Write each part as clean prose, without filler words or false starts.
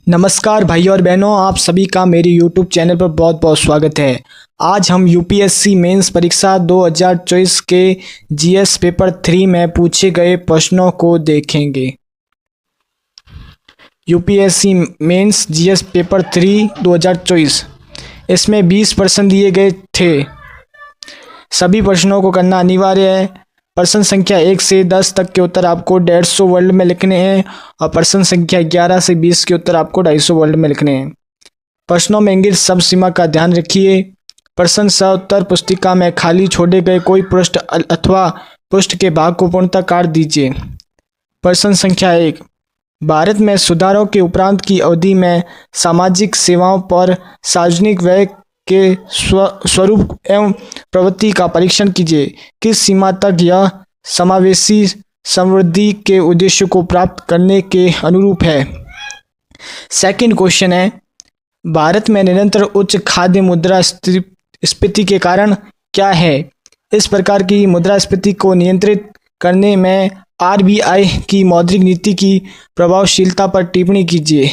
नमस्कार भाई और बहनों, आप सभी का मेरे YouTube चैनल पर बहुत बहुत स्वागत है। आज हम यूपीएससी मेंस परीक्षा 2024 के जीएस पेपर 3 में पूछे गए प्रश्नों को देखेंगे। यूपीएससी मेंस जीएस पेपर 3 2024 इसमें 20 प्रश्न दिए गए थे। सभी प्रश्नों को करना अनिवार्य है। प्रश्न संख्या 1 से 10 तक के उत्तर आपको 150 वर्ड में लिखने हैं और प्रश्न संख्या 11 से 20 के उत्तर आपको 250 वर्ड में लिखने हैं। प्रश्नों में इंगित शब्द सीमा का ध्यान रखिए। प्रश्न सह उत्तर पुस्तिका में खाली छोड़े गए कोई पृष्ठ अथवा पृष्ठ के भाग को पूर्णतः काट दीजिए। प्रश्न संख्या 1, भारत में सुधारों के उपरांत की अवधि में सामाजिक सेवाओं पर सार्वजनिक व्यय के स्वरूप एवं प्रवृत्ति का परीक्षण कीजिए। किस सीमा तक यह समावेशी समृद्धि के उद्देश्य को प्राप्त करने के अनुरूप है। सेकंड क्वेश्चन है, भारत में निरंतर उच्च खाद्य मुद्रास्फीति के कारण क्या है। इस प्रकार की मुद्रास्फीति को नियंत्रित करने में आरबीआई की मौद्रिक नीति की प्रभावशीलता पर टिप्पणी कीजिए।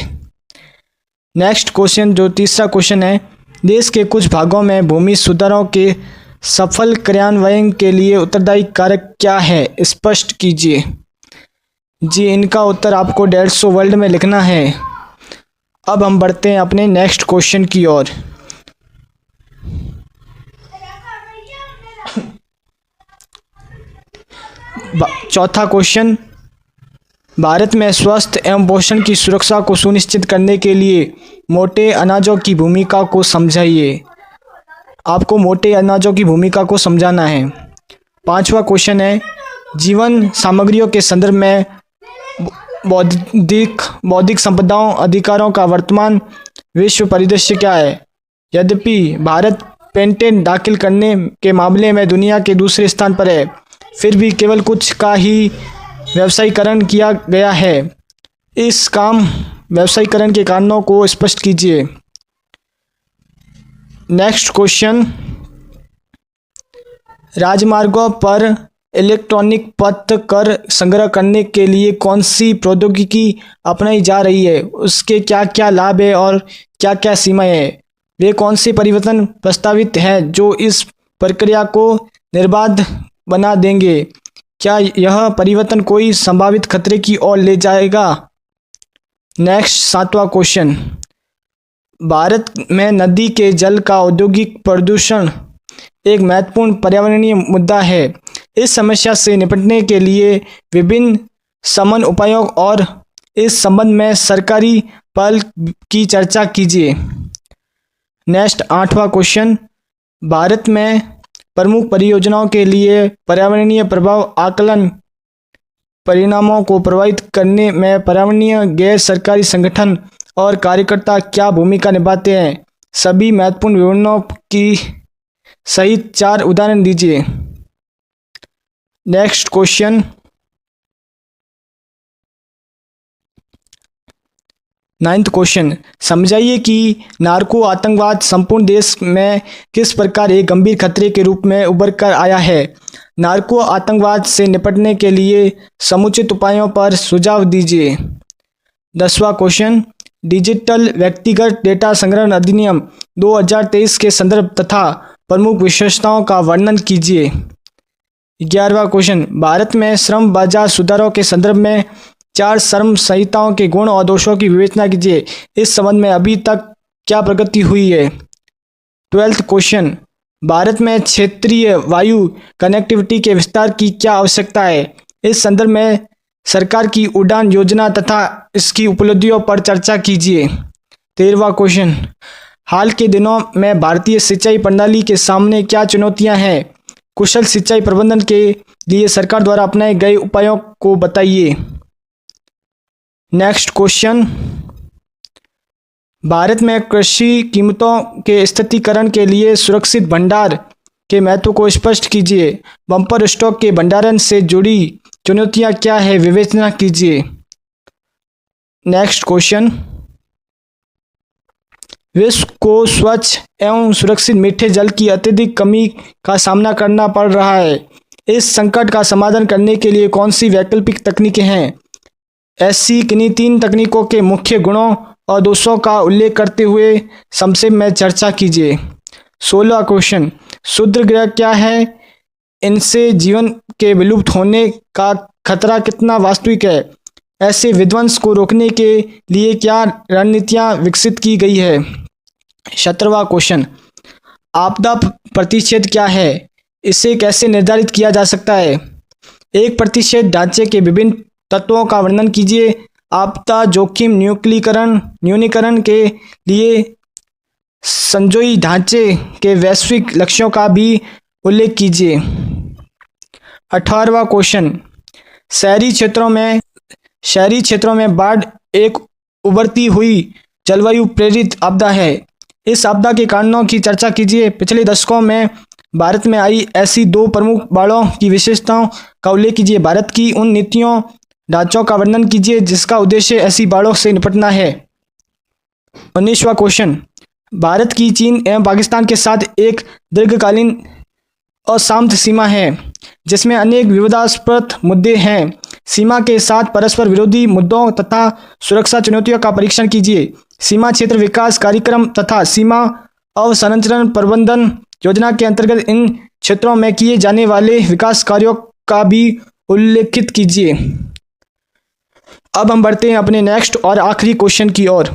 नेक्स्ट क्वेश्चन, जो तीसरा क्वेश्चन है, देश के कुछ भागों में भूमि सुधारों के सफल क्रियान्वयन के लिए उत्तरदायी कारक क्या है, स्पष्ट कीजिए। जी, इनका उत्तर आपको 150 वर्ड में लिखना है। अब हम बढ़ते हैं अपने नेक्स्ट क्वेश्चन की ओर। चौथा क्वेश्चन, भारत में स्वस्थ एवं पोषण की सुरक्षा को सुनिश्चित करने के लिए मोटे अनाजों की भूमिका को समझाइए। आपको मोटे अनाजों की भूमिका को समझाना है। पांचवा क्वेश्चन है, जीवन सामग्रियों के संदर्भ में बौद्धिक संपदाओं अधिकारों का वर्तमान विश्व परिदृश्य क्या है। यद्यपि भारत पेटेंट दाखिल करने के मामले में दुनिया के दूसरे स्थान पर है, फिर भी केवल कुछ का ही व्यवसायीकरण किया गया है। इस व्यवसायीकरण के कारणों को स्पष्ट कीजिए। नेक्स्ट क्वेश्चन, राजमार्गों पर इलेक्ट्रॉनिक पथ कर संग्रह करने के लिए कौन सी प्रौद्योगिकी अपनाई जा रही है, उसके क्या क्या लाभ है और क्या क्या सीमाएं हैं। वे कौन से परिवर्तन प्रस्तावित हैं जो इस प्रक्रिया को निर्बाध बना देंगे। क्या यह परिवर्तन कोई संभावित खतरे की ओर ले जाएगा। नेक्स्ट सातवां क्वेश्चन, भारत में नदी के जल का औद्योगिक प्रदूषण एक महत्वपूर्ण पर्यावरणीय मुद्दा है। इस समस्या से निपटने के लिए विभिन्न समन्वय उपायों और इस संबंध में सरकारी पहल की चर्चा कीजिए। नेक्स्ट आठवां क्वेश्चन, भारत में प्रमुख परियोजनाओं के लिए पर्यावरणीय प्रभाव आकलन परिणामों को प्रभावित करने में पर्यावरणीय गैर सरकारी संगठन और कार्यकर्ता क्या भूमिका निभाते हैं। सभी महत्वपूर्ण विवरणों की सहित 4 उदाहरण दीजिए। नेक्स्ट क्वेश्चन, 9th क्वेश्चन, समझाइए कि नार्को आतंकवाद संपूर्ण देश में किस प्रकार एक गंभीर खतरे के रूप में उभर कर आया है। नार्को आतंकवाद से निपटने के लिए समुचित उपायों पर सुझाव दीजिए। 10वां क्वेश्चन, डिजिटल व्यक्तिगत डेटा संग्रहण अधिनियम 2023 के संदर्भ तथा प्रमुख विशेषताओं का वर्णन कीजिए। 11वां क्वेश्चन, भारत में श्रम बाजार सुधारों के संदर्भ में 4 श्रम संहिताओं के गुण और दोषों की विवेचना कीजिए। इस संबंध में अभी तक क्या प्रगति हुई है। 12th क्वेश्चन, भारत में क्षेत्रीय वायु कनेक्टिविटी के विस्तार की क्या आवश्यकता है। इस संदर्भ में सरकार की उड़ान योजना तथा इसकी उपलब्धियों पर चर्चा कीजिए। 13वां क्वेश्चन, हाल के दिनों में भारतीय सिंचाई प्रणाली के सामने क्या चुनौतियां हैं। कुशल सिंचाई प्रबंधन के लिए सरकार द्वारा अपनाए गए उपायों को बताइए। नेक्स्ट क्वेश्चन, भारत में कृषि कीमतों के स्थिरीकरण के लिए सुरक्षित भंडार के महत्व को स्पष्ट कीजिए। बम्पर स्टॉक के भंडारण से जुड़ी चुनौतियां क्या है, विवेचना कीजिए। नेक्स्ट क्वेश्चन, विश्व को स्वच्छ एवं सुरक्षित मीठे जल की अत्यधिक कमी का सामना करना पड़ रहा है। इस संकट का समाधान करने के लिए कौन सी वैकल्पिक तकनीकें हैं। ऐसी किन्हीं 3 तकनीकों के मुख्य गुणों और दोषों का उल्लेख करते हुए संक्षेप में चर्चा कीजिए। 16 क्वेश्चन, क्षुद्र ग्रह क्या है? इनसे जीवन के विलुप्त होने का खतरा कितना वास्तविक है? ऐसे विध्वंस को रोकने के लिए क्या रणनीतियां विकसित की गई है? 17वां क्वेश्चन, आपदा प्रतिशत क्या है? इसे कैसे निर्धारित किया जा सकता है? एक प्रतिशत ढांचे के विभिन्न तत्वों का वर्णन कीजिए। आपदा जोखिम न्यूनीकरण के लिए संजोई ढांचे के वैश्विक लक्ष्यों का भी उल्लेख कीजिए। 18वां क्वेश्चन, शहरी क्षेत्रों में बाढ़ एक उभरती हुई जलवायु प्रेरित आपदा है। इस आपदा के कारणों की चर्चा कीजिए। पिछले दशकों में भारत में आई ऐसी 2 प्रमुख बाढ़ों की विशेषताओं का उल्लेख कीजिए। भारत की उन नीतियों ढांचों का वर्णन कीजिए जिसका उद्देश्य ऐसी बाढ़ों से निपटना है। 19वां क्वेश्चन, भारत की चीन एवं पाकिस्तान के साथ एक दीर्घकालीन अशांत सीमा है जिसमें अनेक विवादास्पद मुद्दे हैं। सीमा के साथ परस्पर विरोधी मुद्दों तथा सुरक्षा चुनौतियों का परीक्षण कीजिए। सीमा क्षेत्र विकास कार्यक्रम तथा सीमा अवसंरचना प्रबंधन योजना के अंतर्गत इन क्षेत्रों में किए जाने वाले विकास कार्यों का भी उल्लेखित कीजिए। अब हम बढ़ते हैं अपने नेक्स्ट और आखिरी क्वेश्चन की ओर।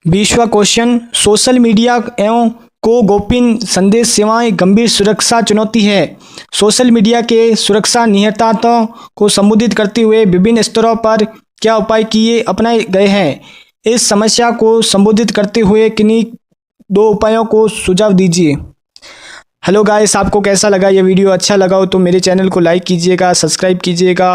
20वां क्वेश्चन, सोशल मीडिया एवं को गोपनीय संदेश सेवाएं गंभीर सुरक्षा चुनौती है। सोशल मीडिया के सुरक्षा निहितार्थों को संबोधित करते हुए विभिन्न स्तरों पर क्या उपाय अपनाए गए हैं? इस समस्या को संबोधित करते हुए किन्हीं 2 उपायों को सुझाव दीजिए। हेलो गाइस, आपको कैसा लगा ये वीडियो? अच्छा लगा हो तो मेरे चैनल को लाइक कीजिएगा, सब्सक्राइब कीजिएगा।